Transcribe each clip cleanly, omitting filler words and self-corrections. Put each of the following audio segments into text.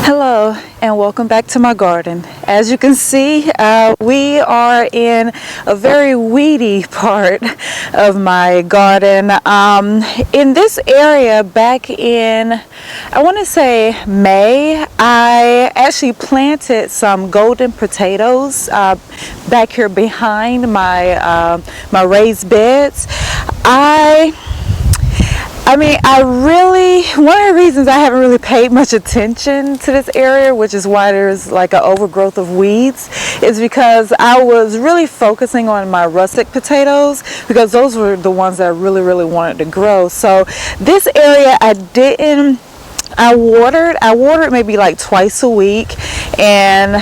Hello and welcome back to my garden. As you can see, we are in a very weedy part of my garden. In this area back in, I want to say May, I actually planted some golden potatoes back here behind my raised beds. One of the reasons I haven't really paid much attention to this area, which is why there's like an overgrowth of weeds, is because I was really focusing on my russet potatoes because those were the ones that I really wanted to grow. So this area I watered maybe like twice a week, and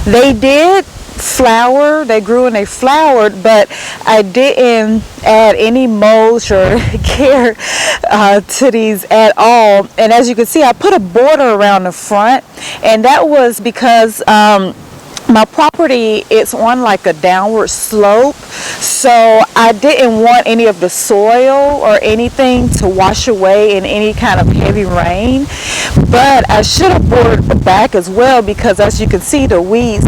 they did flower. They grew and they flowered, but I didn't add any mulch or care to these at all. And as you can see, I put a border around the front, and that was because my property is on like a downward slope, so I didn't want any of the soil or anything to wash away in any kind of heavy rain. But I should have bordered the back as well, because as you can see, the weeds,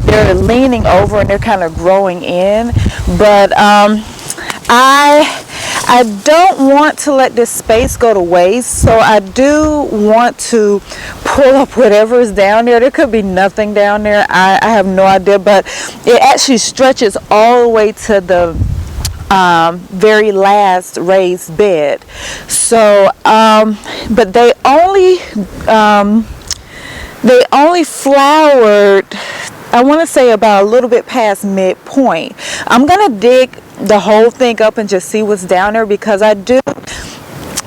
they're leaning over and they're kind of growing in. But I don't want to let this space go to waste, so I do want to pull up whatever is down there. There could be nothing down there. I have no idea, but it actually stretches all the way to the very last raised bed. So, but they only flowered, I want to say, about a little bit past midpoint. I'm gonna dig the whole thing up and just see what's down there, because I do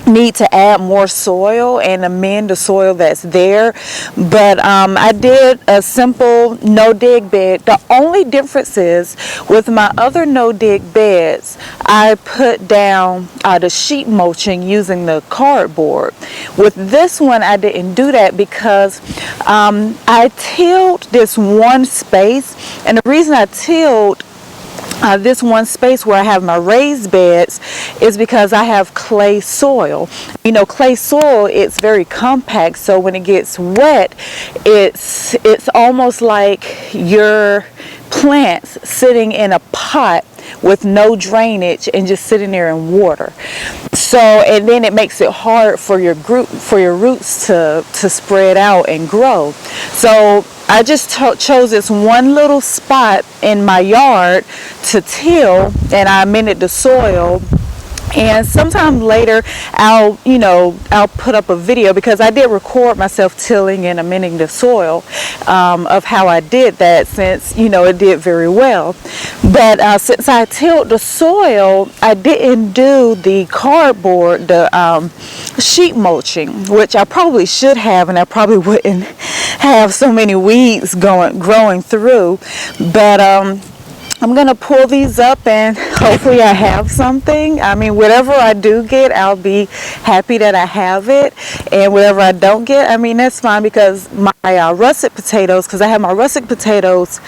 need to add more soil and amend the soil that's there. But I did a simple no-dig bed. The only difference is, with my other no-dig beds, I put down the sheet mulching using the cardboard. With this one, I didn't do that because I tilled this one space, and the reason I tilled this one space where I have my raised beds is because I have clay soil. You know, clay soil, it's very compact, so when it gets wet, it's almost like your plants sitting in a pot with no drainage and just sitting there in water. So, and then it makes it hard for your roots to spread out and grow. So I just chose this one little spot in my yard to till, and I amended the soil. And sometime later, I'll put up a video, because I did record myself tilling and amending the soil of how I did that, since it did very well. But since I tilled the soil, I didn't do the cardboard, the sheet mulching, which I probably should have, and I probably wouldn't have so many weeds growing through. But I'm going to pull these up, and hopefully I have something. I mean, whatever I do get, I'll be happy that I have it. And whatever I don't get, I mean, that's fine, because my russet potatoes, because I have my russet potatoes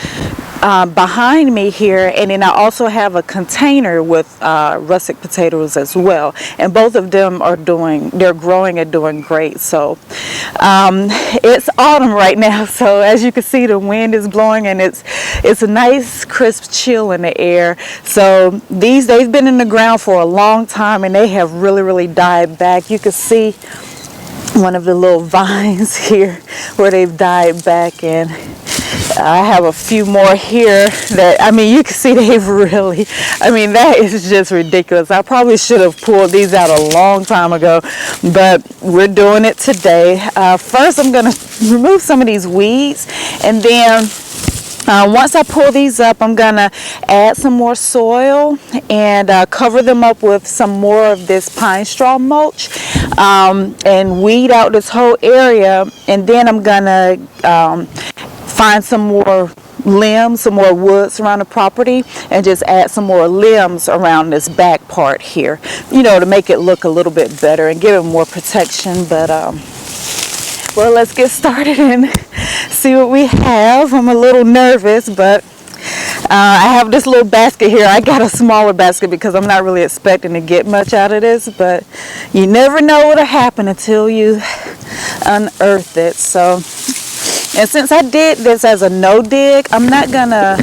behind me here, and then I also have a container with russet potatoes as well, and both of them they're growing and doing great. So it's autumn right now, so as you can see, the wind is blowing, and it's a nice crisp chill in the air. So they've been in the ground for a long time, and they have really died back. You can see one of the little vines here where they've died back, and I have a few more here that, I mean, you can see that is just ridiculous. I probably should have pulled these out a long time ago, but we're doing it today. First, I'm going to remove some of these weeds, and then once I pull these up, I'm going to add some more soil and cover them up with some more of this pine straw mulch, and weed out this whole area. And then I'm going to find some more limbs, some more woods around the property, and just add some more limbs around this back part here, to make it look a little bit better and give it more protection. But well, let's get started and see what we have. I'm a little nervous, but I have this little basket here. I got a smaller basket because I'm not really expecting to get much out of this, but you never know what'll happen until you unearth it. So, and since I did this as a no dig, I'm not gonna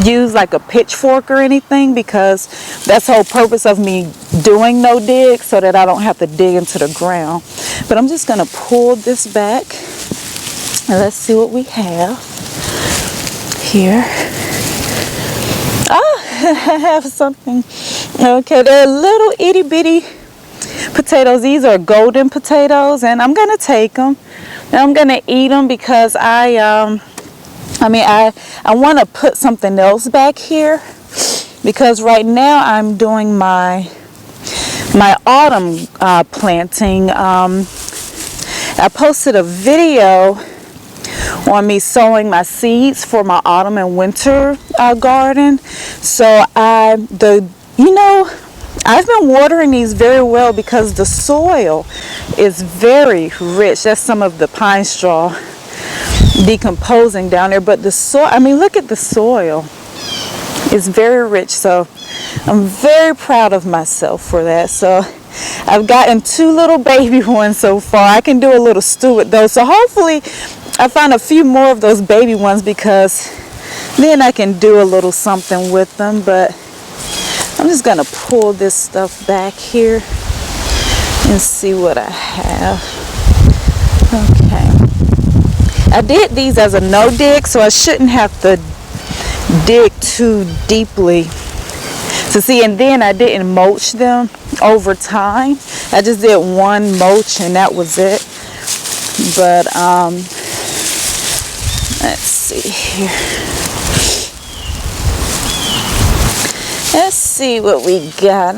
use like a pitchfork or anything, because that's the whole purpose of me doing no dig, so that I don't have to dig into the ground. But I'm just gonna pull this back and let's see what we have here. Oh, I have something. Okay, they're little itty bitty potatoes. These are golden potatoes, and I'm gonna take them and I'm gonna eat them because I want to put something else back here, because right now I'm doing my autumn planting. I posted a video on me sowing my seeds for my autumn and winter garden. So I've been watering these very well because the soil is very rich. That's some of the pine straw decomposing down there, but the soil, look at the soil. It's very rich, so I'm very proud of myself for that. So I've gotten 2 little baby ones so far. I can do a little stew with those, so hopefully I find a few more of those baby ones, because then I can do a little something with them. But I'm just gonna pull this stuff back here and see what I have. Okay, I did these as a no dig, so I shouldn't have to dig too deeply to see. And then I didn't mulch them over time. I just did one mulch and that was it. But let's see here. Let's see what we got.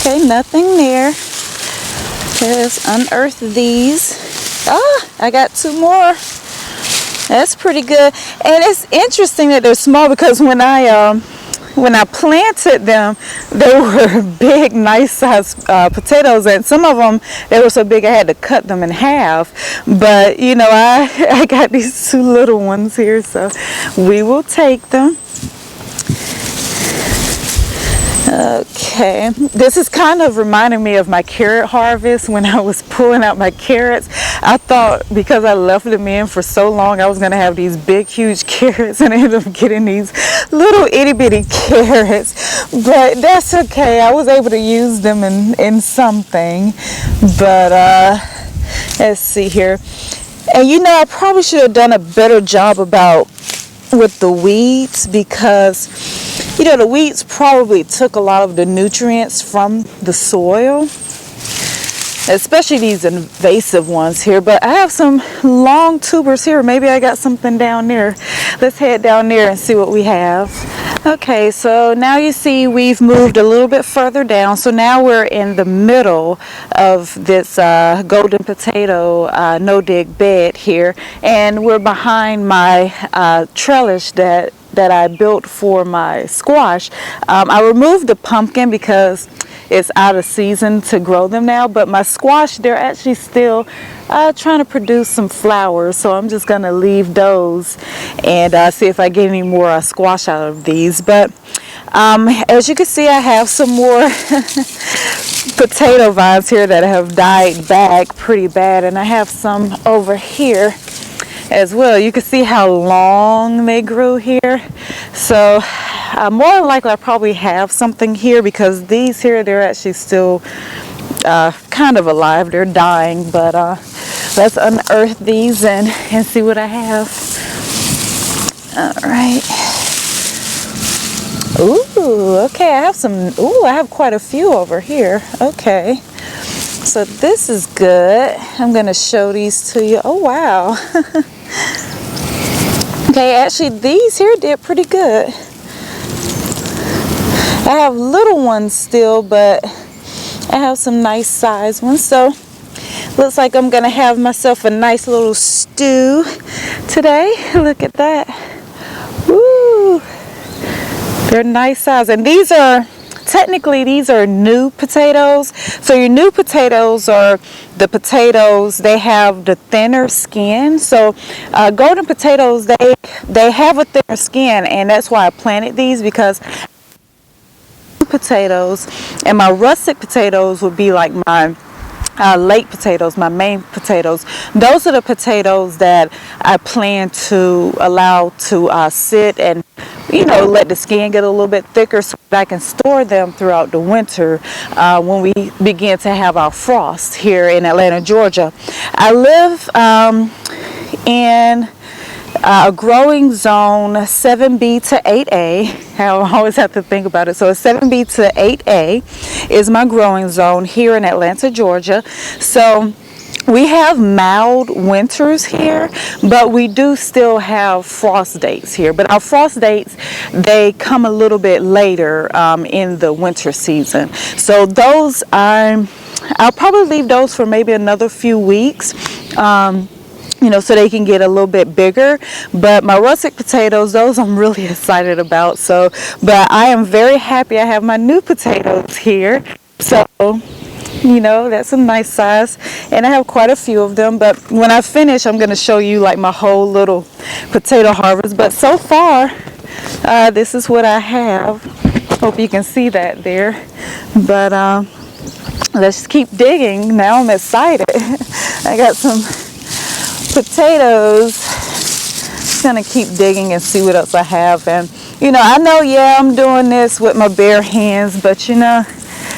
Okay, nothing there. Okay, let's unearth these. I got 2 more. That's pretty good. And it's interesting that they're small, because when I planted them, they were big, nice sized potatoes, and some of them, they were so big I had to cut them in half. But I got these 2 little ones here, so we will take them. Okay, this is kind of reminding me of my carrot harvest. When I was pulling out my carrots, I thought because I left them in for so long I was going to have these big huge carrots, and I ended up getting these little itty bitty carrots. But that's okay, I was able to use them in something. But let's see here. And I probably should have done a better job with the weeds, because the weeds probably took a lot of the nutrients from the soil, especially these invasive ones here. But I have some long tubers here. Maybe I got something down there. Let's head down there and see what we have. Okay, so now you see we've moved a little bit further down. So now we're in the middle of this golden potato no-dig bed here, and we're behind my trellis that I built for my squash. I removed the pumpkin because it's out of season to grow them now, but my squash, they're actually still trying to produce some flowers, so I'm just gonna leave those and see if I get any more squash out of these. But as you can see, I have some more potato vines here that have died back pretty bad, and I have some over here as well. You can see how long they grew here. So more than likely I probably have something here, because these here, they're actually still kind of alive. They're dying. But let's unearth these and see what I have. All right. Ooh, okay, I have some. Ooh, I have quite a few over here. Okay, so this is good. I'm gonna show these to you. Oh wow. Okay, actually these here did pretty good. I have little ones still, but I have some nice size ones. So looks like I'm gonna have myself a nice little stew today. Look at that. Woo! They're nice size, and these are technically these are new potatoes. So your new potatoes are the potatoes, they have the thinner skin. So golden potatoes, they have a thinner skin, and that's why I planted these, because potatoes and my russet potatoes would be like my late potatoes, my main potatoes. Those are the potatoes that I plan to allow to sit and, you know, let the skin get a little bit thicker so that I can store them throughout the winter when we begin to have our frost here in Atlanta, Georgia. I live in a growing zone 7B to 8A. I always have to think about it. So 7B to 8A is my growing zone here in Atlanta, Georgia. So we have mild winters here, but we do still have frost dates here. But our frost dates, they come a little bit later in the winter season. So those, I'll probably leave those for maybe another few weeks. You know, so they can get a little bit bigger. But my russet potatoes, those I'm really excited about. So, but I am very happy I have my new potatoes here. So, you know, that's a nice size, and I have quite a few of them. But when I finish, I'm going to show you like my whole little potato harvest. But so far, this is what I have. Hope you can see that there. But let's keep digging. Now I'm excited. I got some potatoes. Just gonna keep digging and see what else I have. And you know, I know, yeah, I'm doing this with my bare hands, but you know,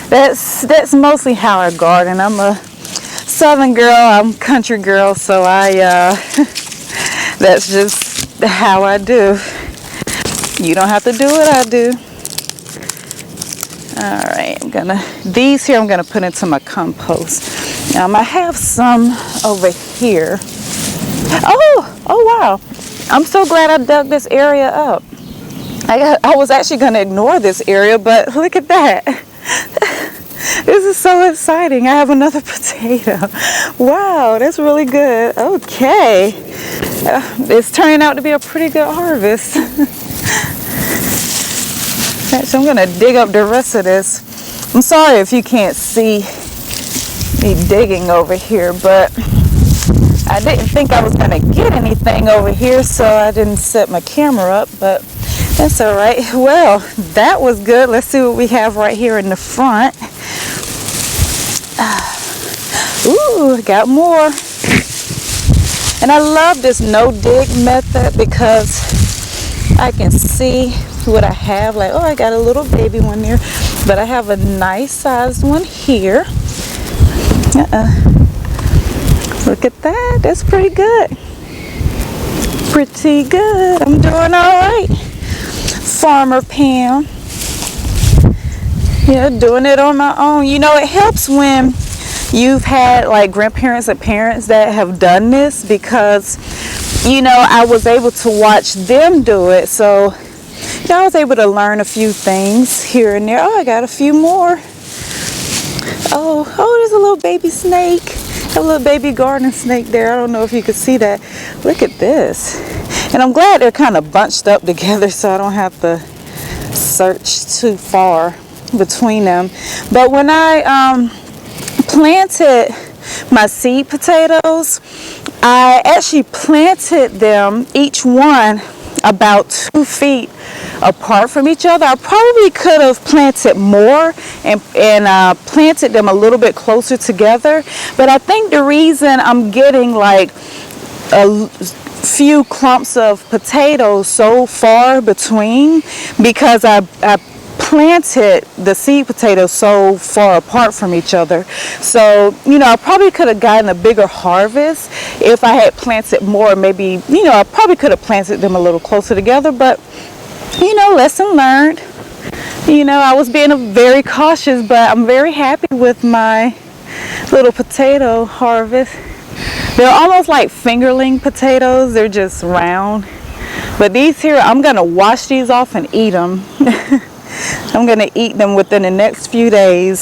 that's mostly how I garden. I'm a southern girl, I'm country girl, so I that's just how I do. You don't have to do what I do. All right, these here I'm gonna put into my compost. I have some over here. Oh wow, I'm so glad I dug this area up. I was actually going to ignore this area, but look at that. This is so exciting. I have another potato. Wow, that's really good. Okay, it's turning out to be a pretty good harvest. So I'm going to dig up the rest of this. I'm sorry if you can't see me digging over here, but I didn't think I was going to get anything over here, so I didn't set my camera up, but that's all right. Well, that was good. Let's see what we have right here in the front. Ooh, got more. And I love this no-dig method because I can see what I have. Like, oh, I got a little baby one there, but I have a nice sized one here. Look at that. That's pretty good. Pretty good. I'm doing all right. Farmer Pam. Yeah, doing it on my own. You know, it helps when you've had like grandparents and parents that have done this, because, you know, I was able to watch them do it. So, you know, I was able to learn a few things here and there. Oh, I got a few more. Oh, there's a little baby snake. A little baby garden snake there. I don't know if you can see that. Look at this. And I'm glad they're kind of bunched up together so I don't have to search too far between them. But when I planted my seed potatoes, I actually planted them, each one about 2 feet apart from each other. I probably could have planted more and planted them a little bit closer together, but I think the reason I'm getting like a few clumps of potatoes so far between, because I planted the seed potatoes so far apart from each other. So, you know, I probably could have gotten a bigger harvest if I had planted more. Maybe, you know, I probably could have planted them a little closer together, but, you know, lesson learned. You know, I was being very cautious, but I'm very happy with my little potato harvest. They're almost like fingerling potatoes. They're just round. But these here, I'm going to wash these off and eat them. I'm going to eat them within the next few days.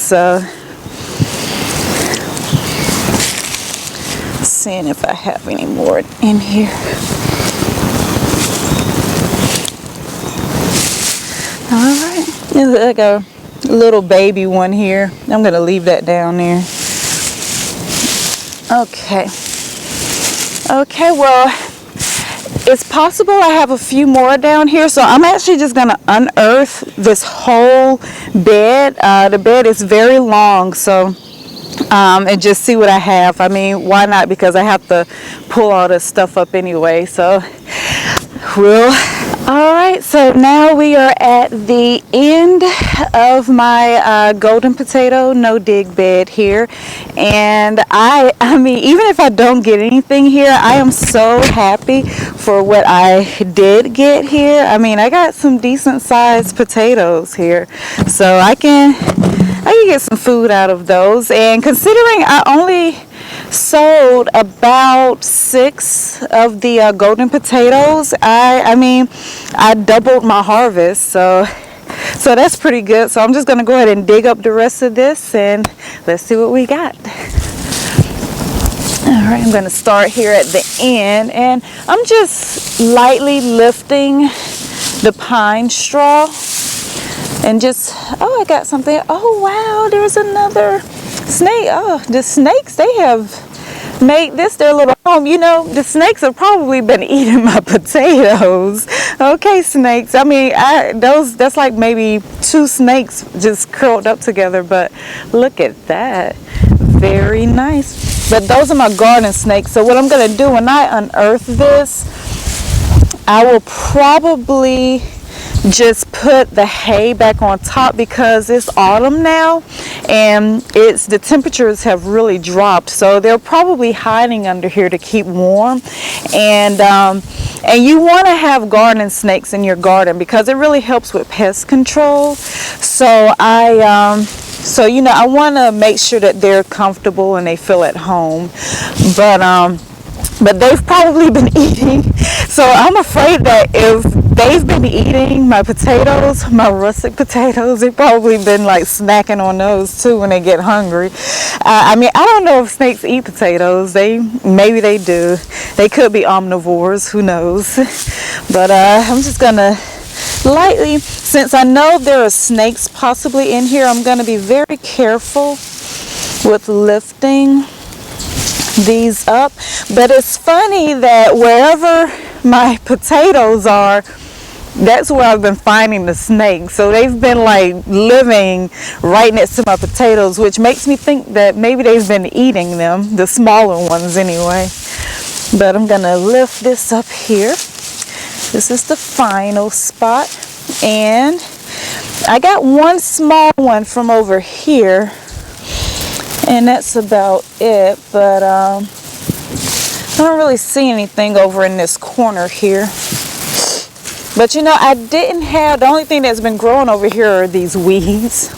Seeing if I have any more in here. All right. There we go. little baby one here. I'm gonna leave that down there. Okay. Okay, well, it's possible I have a few more down here, so I'm actually just gonna unearth this whole bed. The bed is very long, so and just see what I have. I mean, why not? Because I have to pull all this stuff up anyway. So all right, so now we are at the end of my golden potato no dig bed here, and I mean, even if I don't get anything here, I am so happy for what I did get here. I mean, I got some decent sized potatoes here, so I can get some food out of those. And considering I only sold about 6 of the golden potatoes, I mean, I doubled my harvest, so that's pretty good. So I'm just gonna go ahead and dig up the rest of this, and let's see what we got. All right, I'm gonna start here at the end, and I'm just lightly lifting the pine straw and just, oh, I got something. Oh wow, there's another snake. Oh, the snakes, they have made this their little home. You know, the snakes have probably been eating my potatoes. Okay, snakes. I mean, that's like maybe 2 snakes just curled up together, but look at that. Very nice. But those are my garden snakes. So what I'm gonna do when I unearth this, I will probably just put the hay back on top, because it's autumn now and the temperatures have really dropped, so they're probably hiding under here to keep warm. And you want to have garden snakes in your garden because it really helps with pest control. So so you know, I want to make sure that they're comfortable and they feel at home, but they've probably been eating. So I'm afraid that if they've been eating my potatoes, my russet potatoes, they've probably been like snacking on those too when they get hungry. I mean, I don't know if snakes eat potatoes. Maybe they do. They could be omnivores, who knows. But I'm just gonna lightly, since I know there are snakes possibly in here, I'm gonna be very careful with lifting these up. But it's funny that wherever my potatoes are, that's where I've been finding the snakes. So they've been like living right next to my potatoes, which makes me think that maybe they've been eating them, the smaller ones anyway. But I'm gonna lift this up here. This is the final spot, and I got one small one from over here, and that's about it. But I don't really see anything over in this corner here. But you know, the only thing that's been growing over here are these weeds.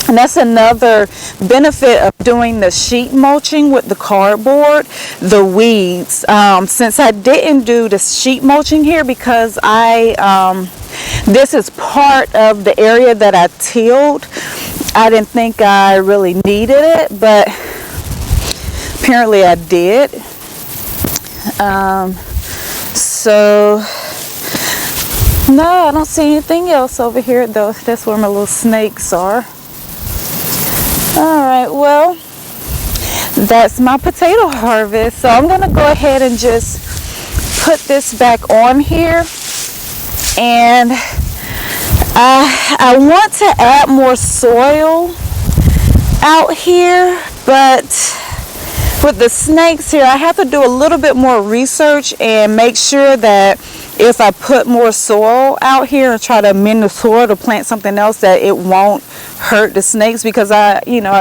And that's another benefit of doing the sheet mulching with the cardboard, the weeds. Since I didn't do the sheet mulching here because this is part of the area that I tilled, I didn't think I really needed it, but apparently I did. So no, I don't see anything else over here though. That's where my little snakes are. All right, well, that's my potato harvest. So I'm gonna go ahead and just put this back on here. And I want to add more soil out here, but with the snakes here, I have to do a little bit more research and make sure that if I put more soil out here and try to amend the soil to plant something else, that it won't hurt the snakes, because I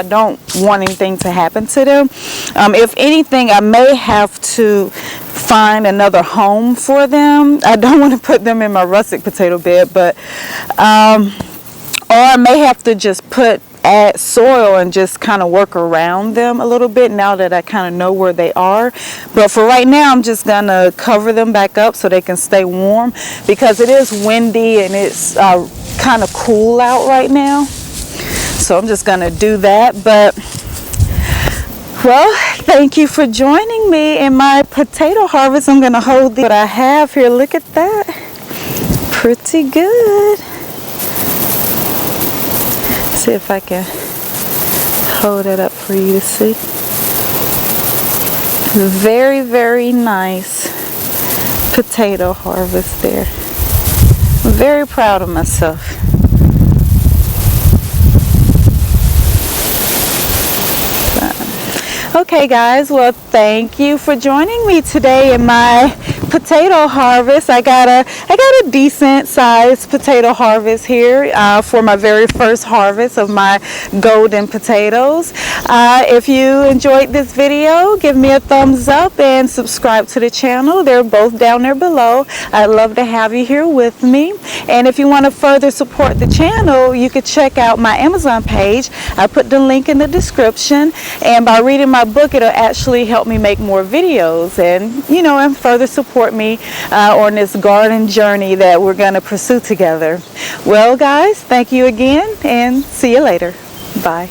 don't want anything to happen to them. If anything, I may have to find another home for them. I don't want to put them in my russet potato bed, but or I may have to just add soil and just kind of work around them a little bit now that I kind of know where they are. But for right now, I'm just gonna cover them back up so they can stay warm, because it is windy and it's kind of cool out right now. So I'm just gonna do that. But well, thank you for joining me in my potato harvest. I'm gonna hold what I have here. Look at that, pretty good. see if I can hold it up for you to see. Very, very nice potato harvest there. I'm very proud of myself. Okay guys, well thank you for joining me today in my potato harvest. I got a decent sized potato harvest here for my very first harvest of my golden potatoes. If you enjoyed this video, give me a thumbs up and subscribe to the channel. They're both down there below. I'd love to have you here with me. And if you want to further support the channel, you could check out my Amazon page. I put the link in the description, and by reading my book, it'll actually help me make more videos and, you know, and further support me on this garden journey that we're going to pursue together. Well guys, thank you again and see you later. Bye.